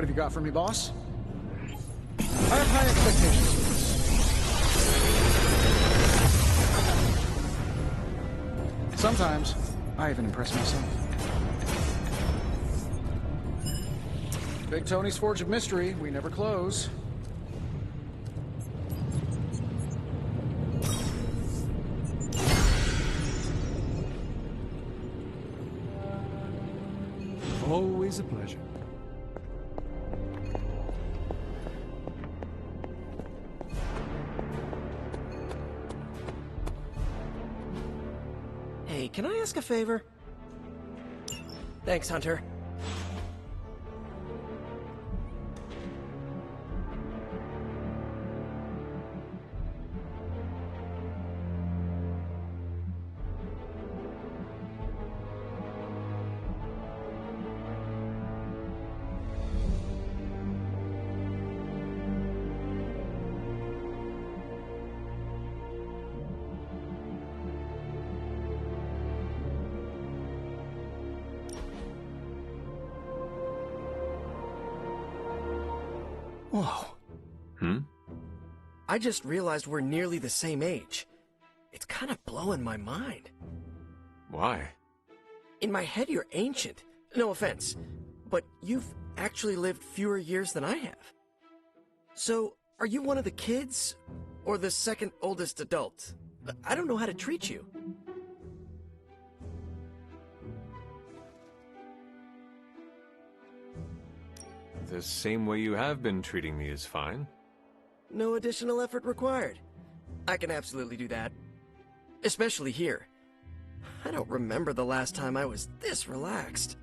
What have you got for me, boss? I have high expectations for this. Sometimes, I even impress myself. Big Tony's Forge of Mystery, we never close. Always a pleasure. Hey, can I ask a favor? Thanks, Hunter. Whoa. I just realized we're nearly the same age. It's kind of blowing my mind. Why? In my head, you're ancient. No offense. But you've actually lived fewer years than I have. So, are you one of the kids? Or the second oldest adult? I don't know how to treat you. The same way you have been treating me is fine. No additional effort required. I can absolutely do that. Especially here. I don't remember the last time I was this relaxed.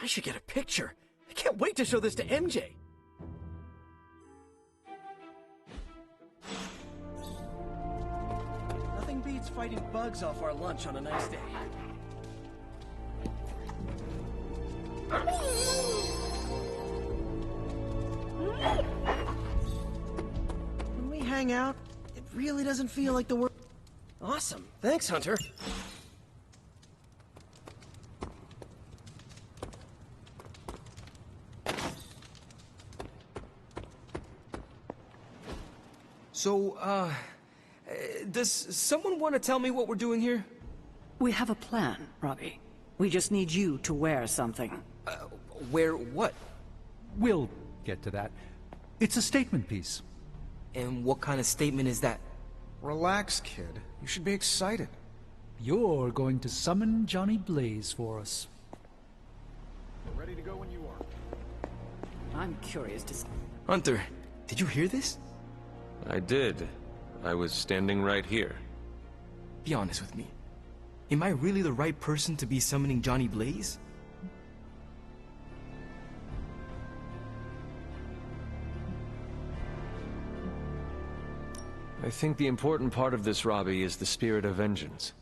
I should get a picture. I can't wait to show this to MJ. Nothing beats fighting bugs off our lunch on a nice day. When we hang out, it really doesn't feel like the work. Awesome. Thanks, Hunter. So, does someone want to tell me what we're doing here? We have a plan, Robbie. We just need you to wear something. Wear what? We'll get to that. It's a statement piece. And what kind of statement is that? Relax, kid. You should be excited. You're going to summon Johnny Blaze for us. We're ready to go when you are. I'm curious to... Hunter, did you hear this? I did. I was standing right here. Be honest with me. Am I really the right person to be summoning Johnny Blaze? I think the important part of this, Robbie, is the spirit of vengeance.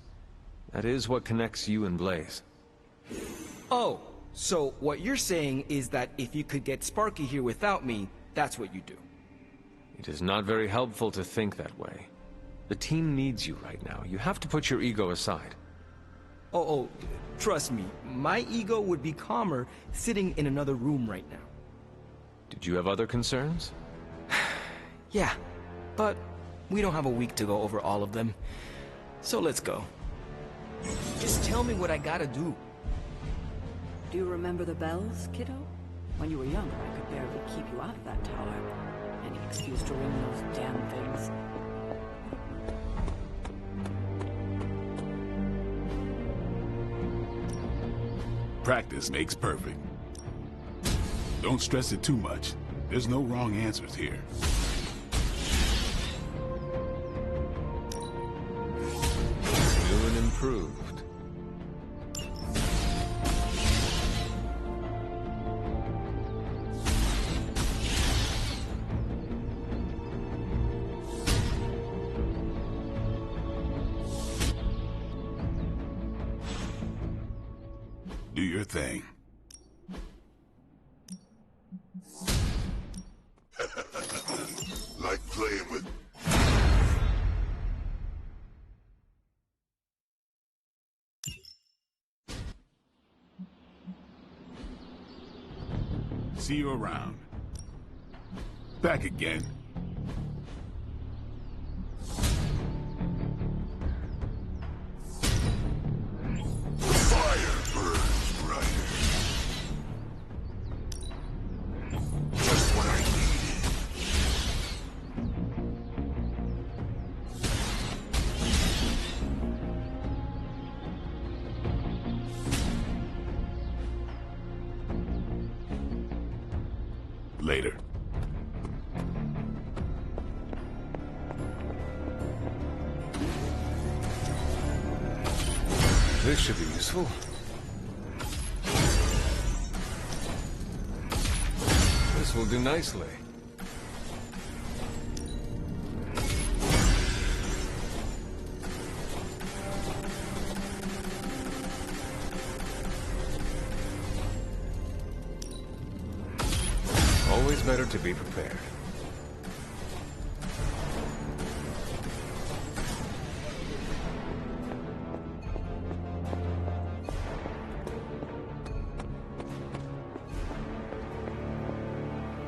That is what connects you and Blaze. Oh, so what you're saying is that if you could get Sparky here without me, that's what you do. It is not very helpful to think that way. The team needs you right now. You have to put your ego aside. Oh, trust me, my ego would be calmer sitting in another room right now. Did you have other concerns? Yeah, but we don't have a week to go over all of them. So let's go. Just tell me what I gotta do. Do you remember the bells, kiddo? When you were younger, I could barely keep you out of that tower. Any excuse to ring those damn things. Practice makes perfect. Don't stress it too much. There's no wrong answers here. New and improved. Do your thing. Like playing with... See you around. Back again. Fire burns brighter. Just what I needed. Later. This should be useful. This will do nicely. Always better to be prepared.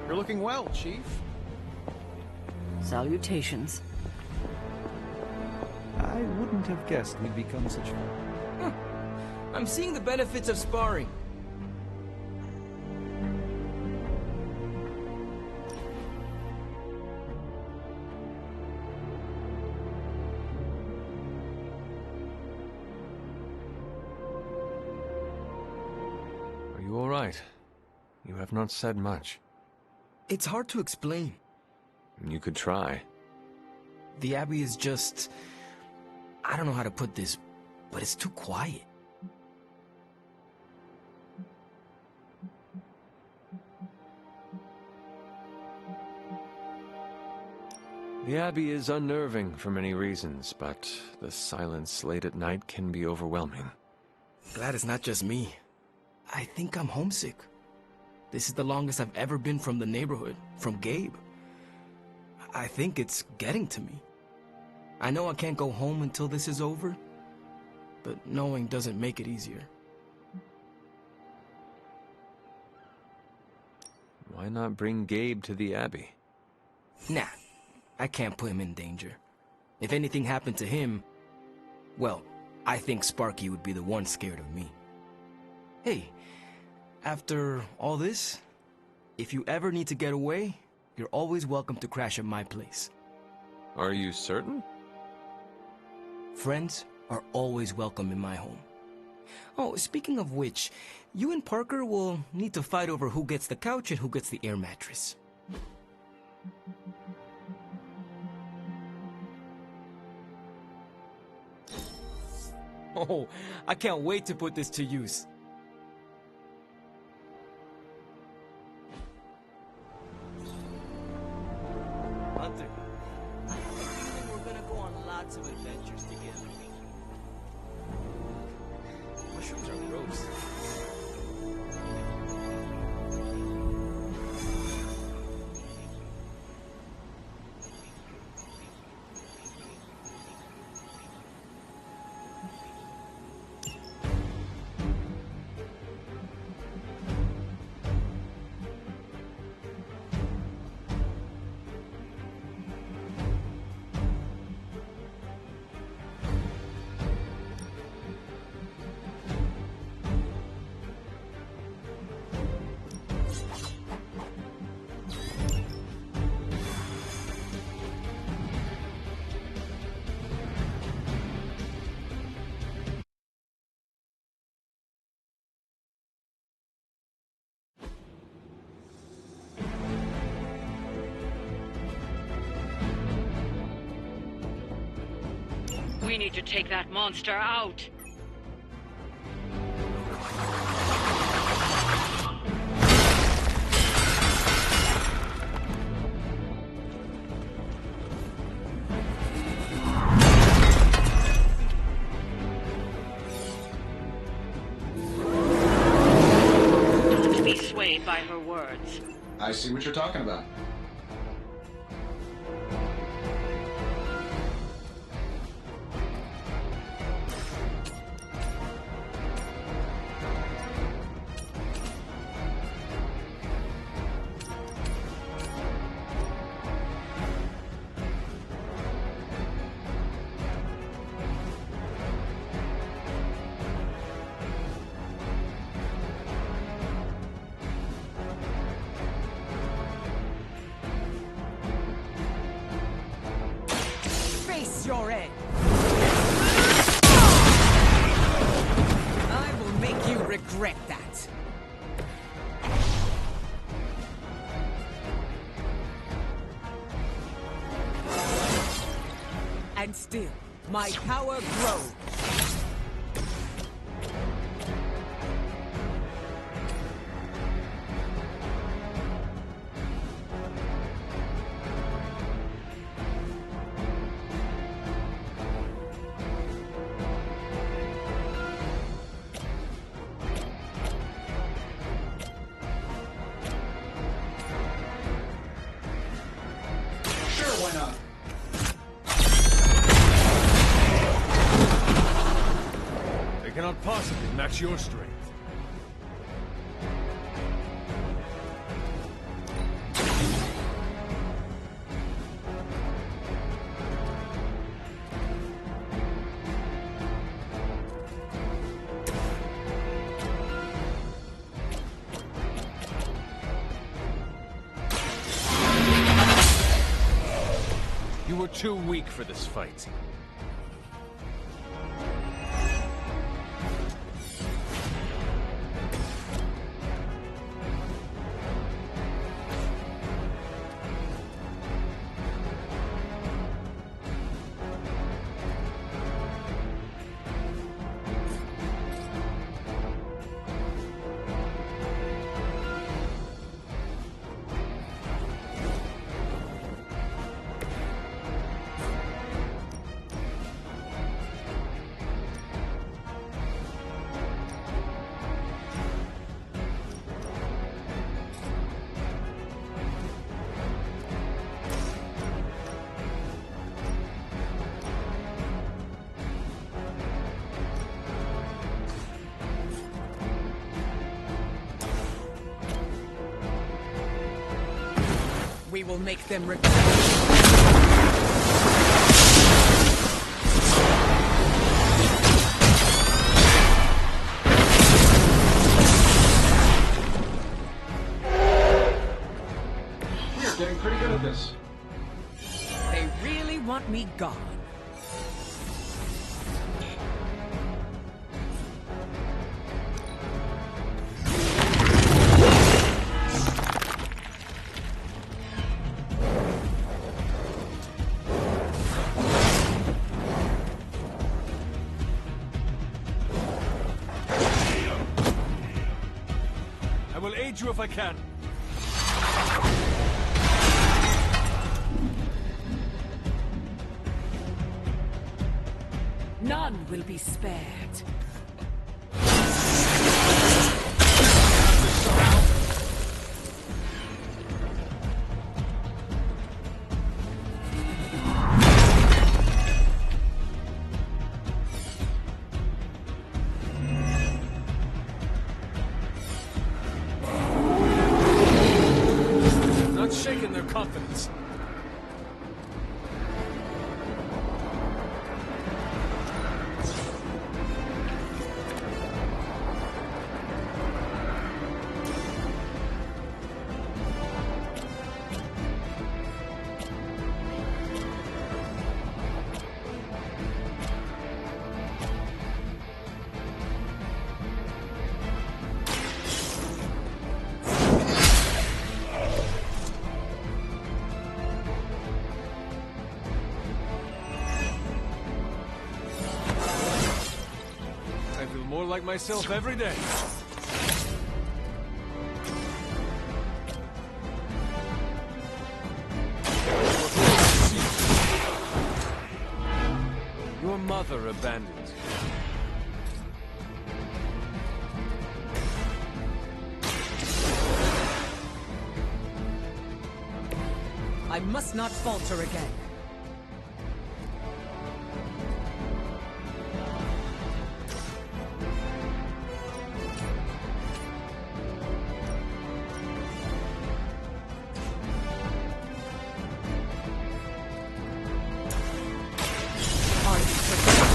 You're looking well, Chief. Salutations. I wouldn't have guessed we'd become such... I'm seeing the benefits of sparring. Are you all right? You have not said much. It's hard to explain. You could try. The Abbey is just... I don't know how to put this, but it's too quiet. The Abbey is unnerving for many reasons, but the silence late at night can be overwhelming. Glad it's not just me. I think I'm homesick. This is the longest I've ever been from the neighborhood, from Gabe. I think it's getting to me. I know I can't go home until this is over, but knowing doesn't make it easier. Why not bring Gabe to the Abbey? Nah, I can't put him in danger. If anything happened to him, well, I think Sparky would be the one scared of me. Hey, after all this, if you ever need to get away, you're always welcome to crash at my place. Are you certain? Friends are always welcome in my home. Oh, speaking of which, you and Parker will need to fight over who gets the couch and who gets the air mattress. Oh, I can't wait to put this to use. Hunter, we're gonna go on lots of adventures together. Mushrooms are gross. We need to take that monster out. Not to be swayed by her words. I see what you're talking about. my power grow. Sure, why not? They cannot possibly match your strength. You were too weak for this fight. We will make them regret. We're getting pretty good at this. They really want me gone. I will aid you if I can. None will be spared. Not shaking their confidence. I feel more like myself every day. Your mother abandoned you. I must not falter again. Are you prepared?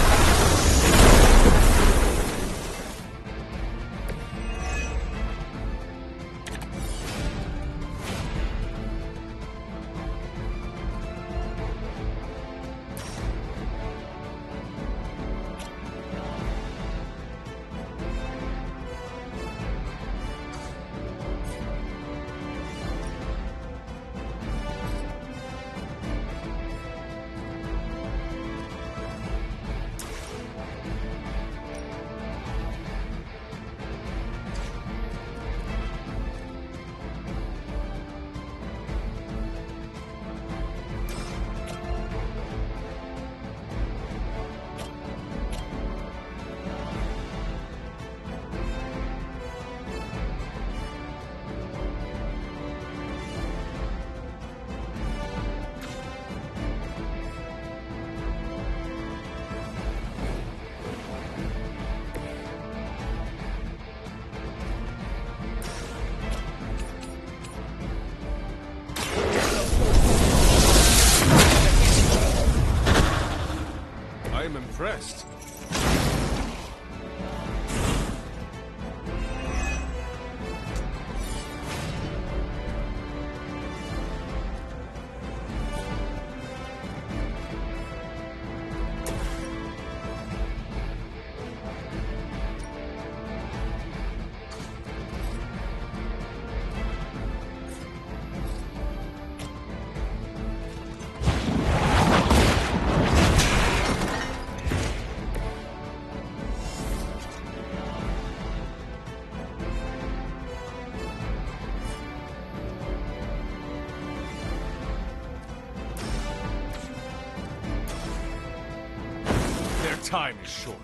Time is short.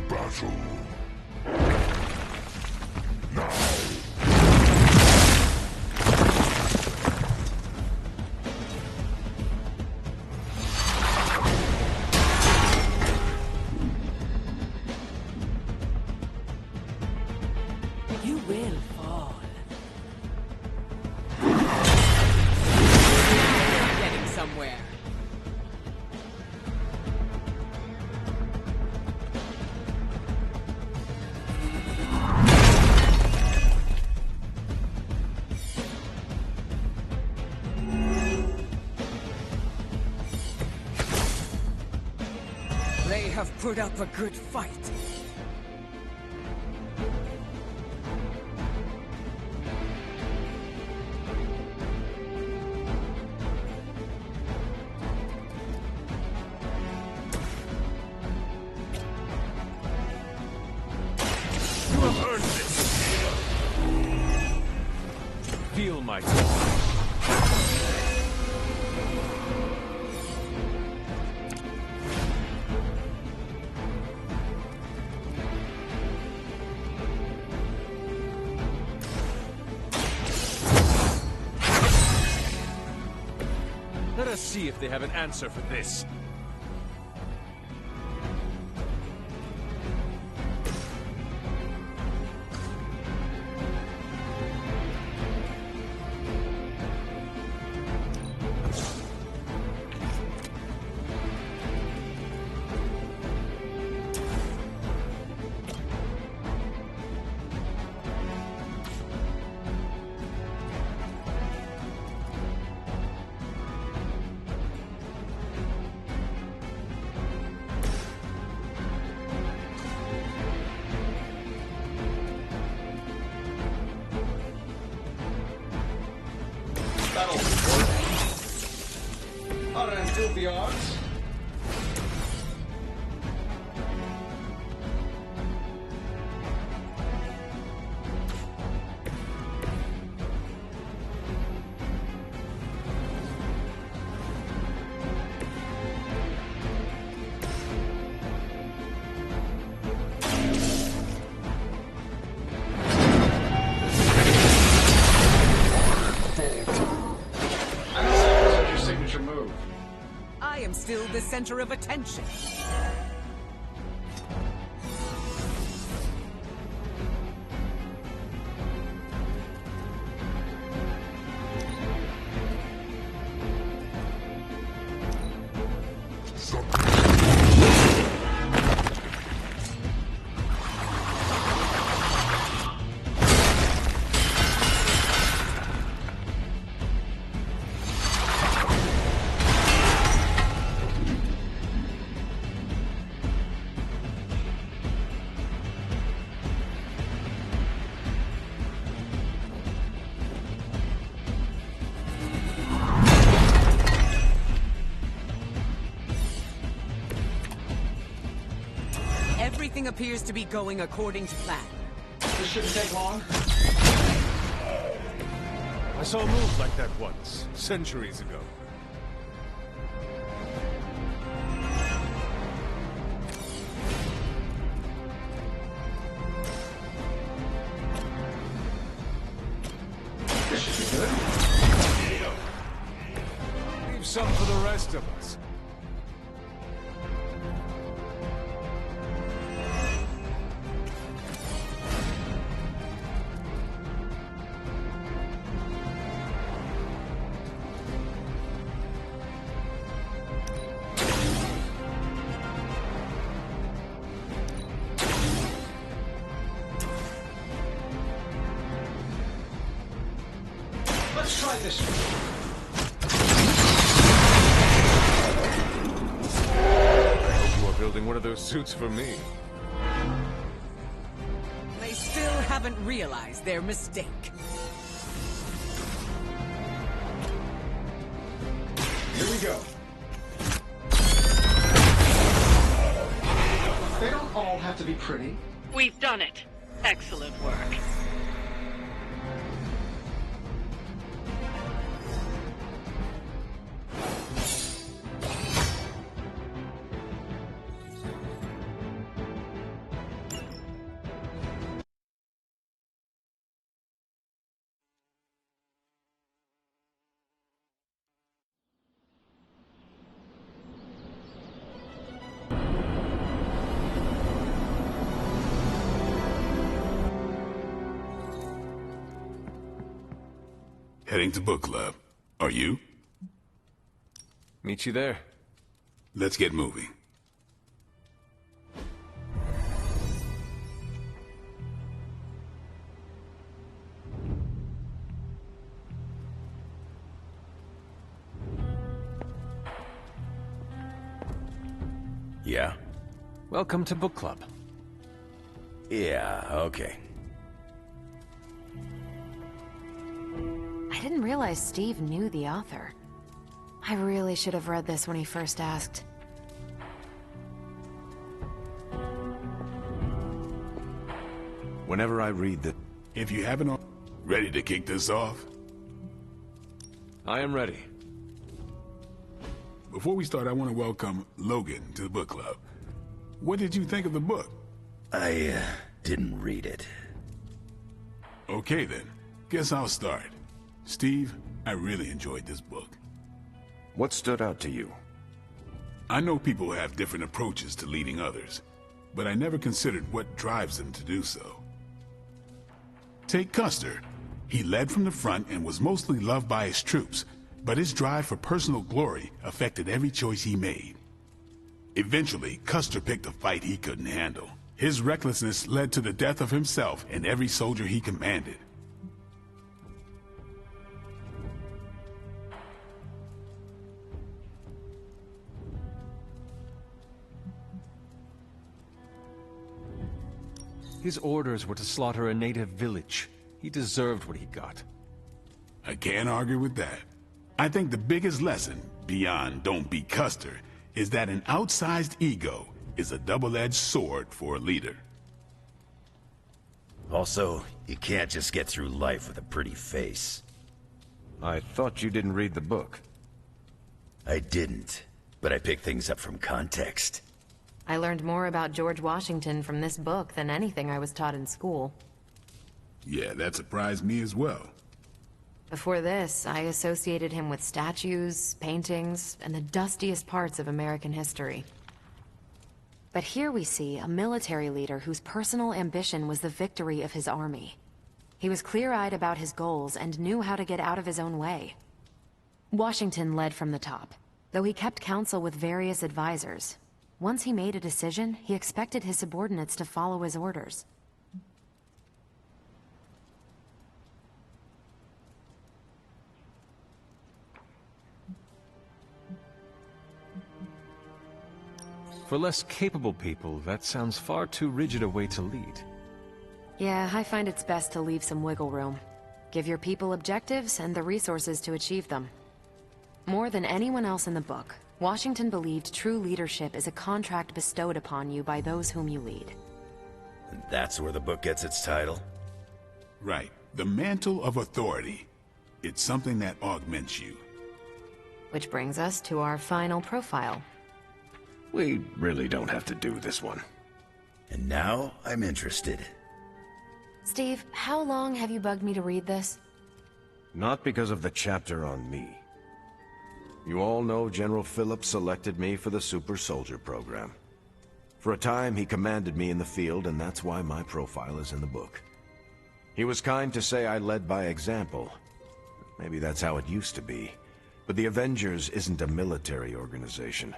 Battle. You will fall. Getting somewhere. They have put up a good fight. You have earned this. Feel my touch. Let us see if they have an answer for this. Battle. Until the odds. Move. I am still the center of attention. Everything appears to be going according to plan. This shouldn't take long. I saw a move like that once, centuries ago. Leave some for the rest of us. Let's try this one. I hope you are building one of those suits for me. They still haven't realized their mistake. Here we go. They don't all have to be pretty. We've done it. Excellent work. Heading to book club. Are you? Meet you there. Let's get moving. Yeah? Welcome to book club. Yeah, okay. I didn't realize Steve knew the author. I really should have read this when he first asked. Whenever I read the... If you haven't ready to kick this off? I am ready. Before we start, I want to welcome Logan to the book club. What did you think of the book? I didn't read it. Okay then, guess I'll start. Steve, I really enjoyed this book. What stood out to you? I know people have different approaches to leading others, but I never considered what drives them to do so. Take Custer. He led from the front and was mostly loved by his troops, but his drive for personal glory affected every choice he made. Eventually, Custer picked a fight he couldn't handle. His recklessness led to the death of himself and every soldier he commanded. His orders were to slaughter a native village. He deserved what he got. I can't argue with that. I think the biggest lesson, beyond don't be Custer, is that an outsized ego is a double-edged sword for a leader. Also, you can't just get through life with a pretty face. I thought you didn't read the book. I didn't, but I picked things up from context. I learned more about George Washington from this book than anything I was taught in school. Yeah, that surprised me as well. Before this, I associated him with statues, paintings, and the dustiest parts of American history. But here we see a military leader whose personal ambition was the victory of his army. He was clear-eyed about his goals and knew how to get out of his own way. Washington led from the top, though he kept counsel with various advisors. Once he made a decision, he expected his subordinates to follow his orders. For less capable people, that sounds far too rigid a way to lead. Yeah, I find it's best to leave some wiggle room. Give your people objectives and the resources to achieve them. More than anyone else in the book, Washington believed true leadership is a contract bestowed upon you by those whom you lead. And that's where the book gets its title? Right. The mantle of authority. It's something that augments you. Which brings us to our final profile. We really don't have to do this one. And now I'm interested. Steve, how long have you bugged me to read this? Not because of the chapter on me. You all know General Phillips selected me for the Super Soldier program. For a time, he commanded me in the field, and that's why my profile is in the book. He was kind to say I led by example. Maybe that's how it used to be. But the Avengers isn't a military organization.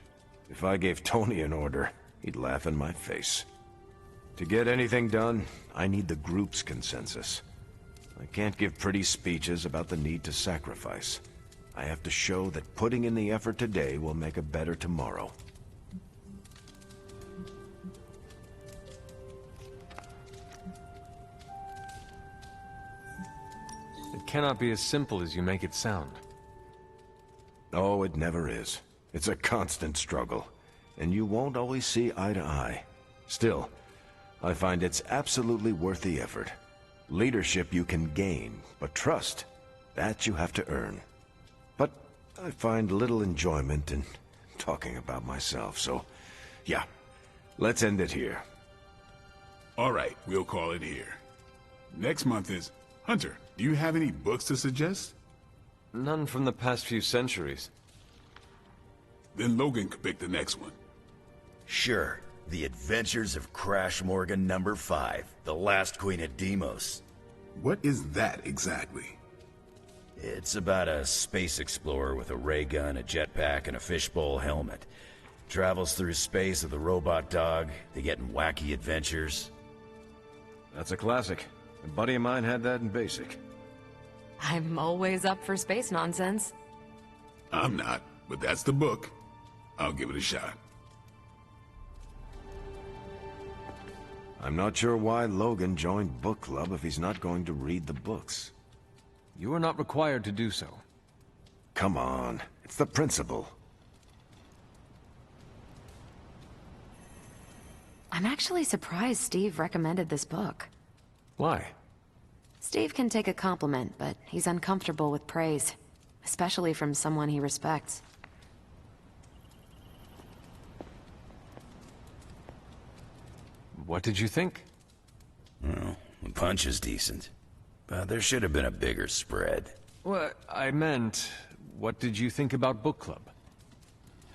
If I gave Tony an order, he'd laugh in my face. To get anything done, I need the group's consensus. I can't give pretty speeches about the need to sacrifice. I have to show that putting in the effort today will make a better tomorrow. It cannot be as simple as you make it sound. Oh, it never is. It's a constant struggle, and you won't always see eye to eye. Still, I find it's absolutely worth the effort. Leadership you can gain, but trust, that you have to earn. But I find little enjoyment in talking about myself, so yeah, let's end it here. All right, we'll call it here. Next month is... Hunter, do you have any books to suggest? None from the past few centuries. Then Logan could pick the next one. Sure. The Adventures of Crash Morgan #5, The Last Queen of Deimos. What is that exactly? It's about a space explorer with a ray gun, a jetpack, and a fishbowl helmet. Travels through space with a robot dog. They get in wacky adventures. That's a classic. A buddy of mine had that in basic. I'm always up for space nonsense. I'm not, but that's the book. I'll give it a shot. I'm not sure why Logan joined book club if he's not going to read the books. You are not required to do so. Come on, it's the principle. I'm actually surprised Steve recommended this book. Why? Steve can take a compliment, but he's uncomfortable with praise, especially from someone he respects. What did you think? Well, the punch is decent, but there should have been a bigger spread. Well, I meant, what did you think about book club?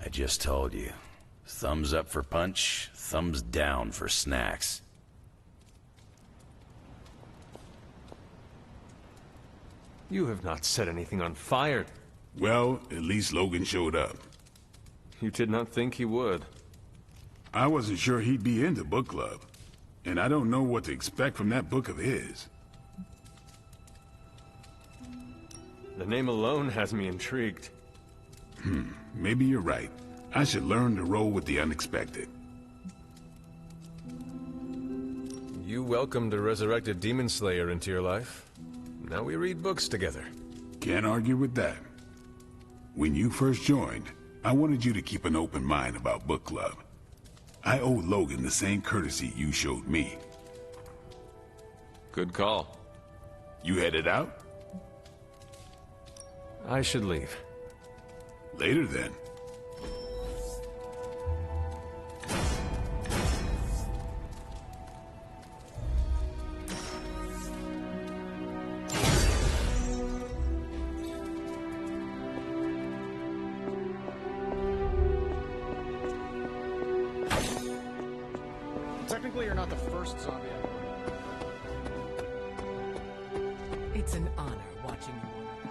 I just told you. Thumbs up for punch, thumbs down for snacks. You have not set anything on fire. Well, at least Logan showed up. You did not think he would. I wasn't sure he'd be into book club, and I don't know what to expect from that book of his. The name alone has me intrigued. Maybe you're right. I should learn to roll with the unexpected. You welcomed a resurrected demon slayer into your life. Now we read books together. Can't argue with that. When you first joined, I wanted you to keep an open mind about book club. I owe Logan the same courtesy you showed me. Good call. You headed out? I should leave. Later then. Technically, you're not the first zombie I've It's an honor watching you on